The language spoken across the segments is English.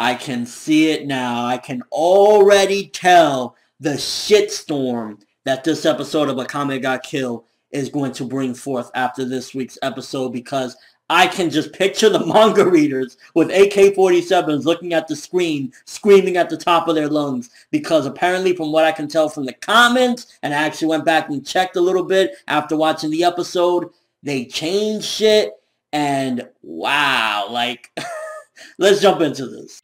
I can see it now. I can already tell the shitstorm that this episode of Akame Got Killed is going to bring forth after this week's episode, because I can just picture the manga readers with AK-47s looking at the screen, screaming at the top of their lungs, because apparently from what I can tell from the comments, and I actually went back and checked a little bit after watching the episode, they changed shit, and wow, like, let's jump into this.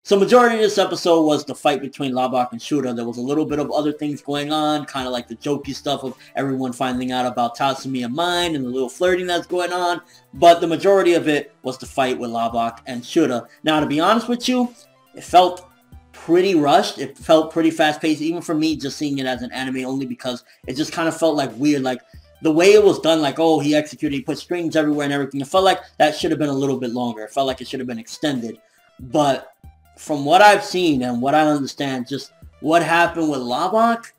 So majority of this episode was the fight between Lubbock and Shura. There was a little bit of other things going on, kind of like the jokey stuff of everyone finding out about Tatsumi and mine and the little flirting that's going on. But the majority of it was the fight with Lubbock and Shura. Now, to be honest with you, it felt pretty rushed. It felt pretty fast-paced, even for me just seeing it as an anime only, because it just kind of felt like weird. Like, the way it was done, like, oh, he executed, he put strings everywhere and everything. It felt like that should have been a little bit longer. It felt like it should have been extended. But from what I've seen and what I understand, just what happened with Lubbock,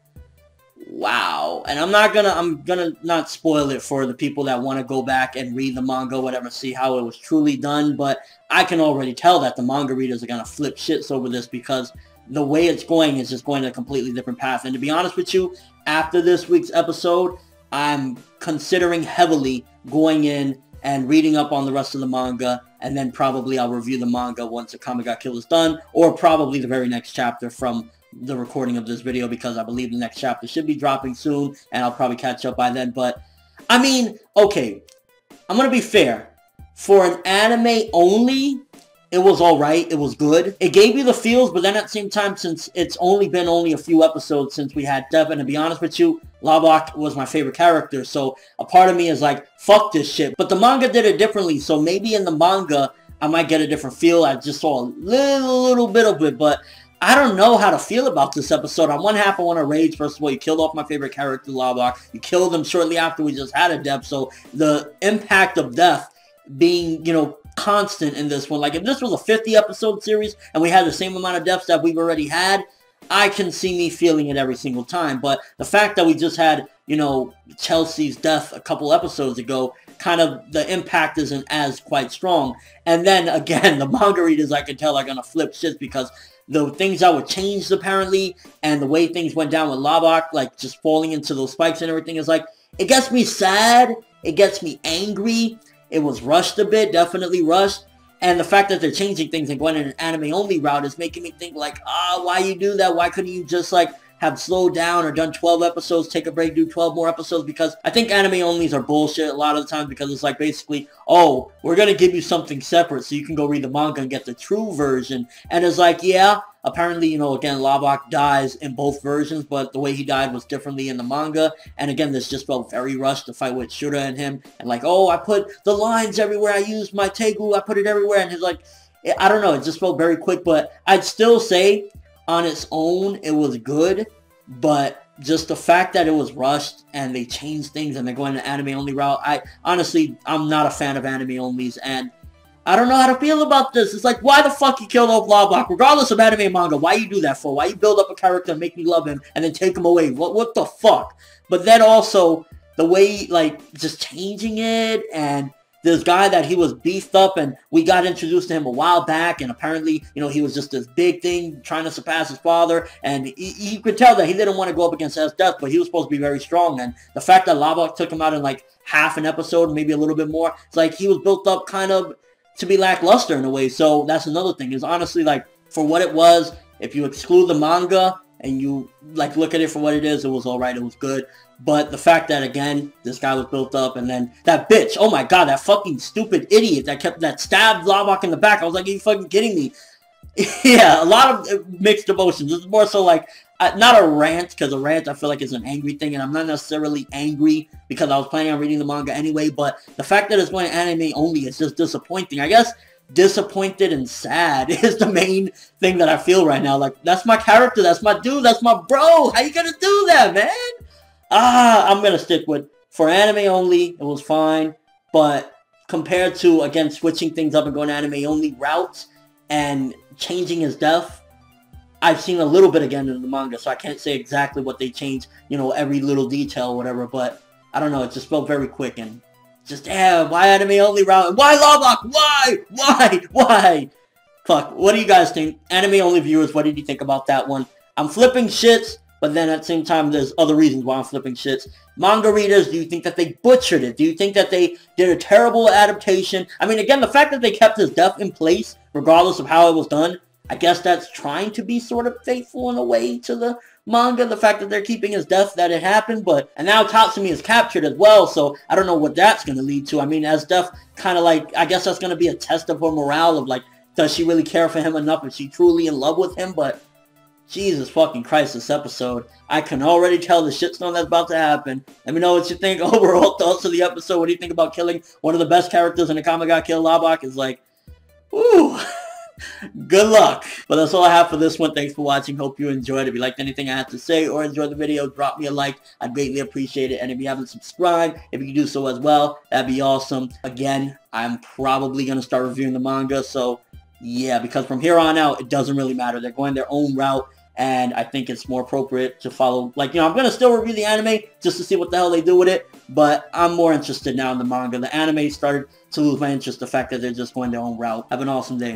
wow. And I'm gonna not spoil it for the people that want to go back and read the manga, whatever, see how it was truly done. But I can already tell that the manga readers are gonna flip shits over this, because the way it's going is just going a completely different path. And to be honest with you, after this week's episode, I'm considering heavily going in and reading up on the rest of the manga, and then probably I'll review the manga once Akame Got Killed is done, or probably the very next chapter from the recording of this video, because I believe the next chapter should be dropping soon, and I'll probably catch up by then. But, I mean, okay, I'm gonna be fair. For an anime only, it was alright, it was good. It gave you the feels, but then at the same time, since it's been only a few episodes since we had Dev, and to be honest with you, Lubbock was my favorite character, so a part of me is like, fuck this shit. But the manga did it differently, so maybe in the manga, I might get a different feel. I just saw a little bit of it, but I don't know how to feel about this episode. On one half, I want to rage. First of all, you killed off my favorite character, Lubbock. You killed him shortly after we just had a death, so the impact of death being, you know, constant in this one. Like, if this was a 50-episode series and we had the same amount of deaths that we've already had, I can see me feeling it every single time. But the fact that we just had, you know, Chelsea's death a couple episodes ago, kind of the impact isn't as quite strong. And then, again, the manga readers, I can tell, are going to flip shit, because the things that were changed, apparently, and the way things went down with Lubbock, like, just falling into those spikes and everything, is like, it gets me sad, it gets me angry. It was rushed a bit, definitely rushed. And the fact that they're changing things and going in an anime-only route is making me think, like, why you do that? Why couldn't you just, like, have slowed down or done 12 episodes, take a break, do 12 more episodes? Because I think anime-onlys are bullshit a lot of the time, because it's like, basically, oh, we're going to give you something separate so you can go read the manga and get the true version. And it's like, yeah, apparently, you know, again, Lubbock dies in both versions, but the way he died was differently in the manga. And again, this just felt very rushed, to fight with Shura and him. And like, oh, I put the lines everywhere. I used my Tegu. I put it everywhere. And he's like, I don't know. It just felt very quick. But I'd still say, on its own, it was good. But just the fact that it was rushed and they changed things and they're going an anime-only route, I'm not a fan of anime-onlys. And I don't know how to feel about this. It's like, why the fuck you killed off Lubbock? Regardless of anime and manga, why you do that for? Why you build up a character and make me love him and then take him away? What the fuck? But then also, the way, like, just changing it, and this guy that he was beefed up, and we got introduced to him a while back, and apparently, you know, he was just this big thing trying to surpass his father, and you could tell that he didn't want to go up against S-Death, but he was supposed to be very strong. And the fact that Lubbock took him out in like half an episode, maybe a little bit more, it's like he was built up kind of to be lackluster in a way. So that's another thing, is honestly, like, for what it was, if you exclude the manga and you, like, look at it for what it is, it was alright, it was good. But the fact that, again, this guy was built up, and then that bitch, oh my god, that fucking stupid idiot that stabbed Lubbock in the back. I was like, are you fucking kidding me? Yeah, a lot of mixed emotions. It's more so like, not a rant, because a rant I feel like is an angry thing, and I'm not necessarily angry because I was planning on reading the manga anyway, but the fact that it's going anime only is just disappointing. I guess disappointed and sad is the main thing that I feel right now. Like, that's my character, that's my dude, that's my bro. How you gonna do that, man? I'm gonna stick with, for anime only, it was fine, but compared to, again, switching things up and going anime only routes and changing his death, I've seen a little bit again in the manga, so I can't say exactly what they changed, you know, every little detail or whatever, but I don't know, it just felt very quick and just, why anime only route? Why Lubbock? Why? Fuck, what do you guys think? Anime only viewers, what did you think about that one? I'm flipping shits, but then at the same time, there's other reasons why I'm flipping shits. Manga readers, do you think that they butchered it? Do you think that they did a terrible adaptation? I mean, again, the fact that they kept his death in place, regardless of how it was done, I guess that's trying to be sort of faithful in a way to the manga, the fact that they're keeping his death, that it happened, and now Tatsumi is captured as well, so I don't know what that's going to lead to. I mean, as death kind of like, I guess that's going to be a test of her morale of like, does she really care for him enough? Is she truly in love with him? But Jesus fucking Christ, this episode. I can already tell the shitstorm that's about to happen. Let me know what you think. Overall thoughts of the episode. What do you think about killing one of the best characters in Akame got killed? Lubbock is like, woo. Good luck. But that's all I have for this one. Thanks for watching. Hope you enjoyed. If you liked anything I had to say or enjoyed the video, drop me a like. I'd greatly appreciate it. And if you haven't subscribed, if you could do so as well, that'd be awesome. Again, I'm probably going to start reviewing the manga. So yeah, because from here on out, it doesn't really matter. They're going their own route. And I think it's more appropriate to follow, like, you know, I'm going to still review the anime just to see what the hell they do with it. But I'm more interested now in the manga. The anime started to lose my interest, the fact that they're just going their own route. Have an awesome day.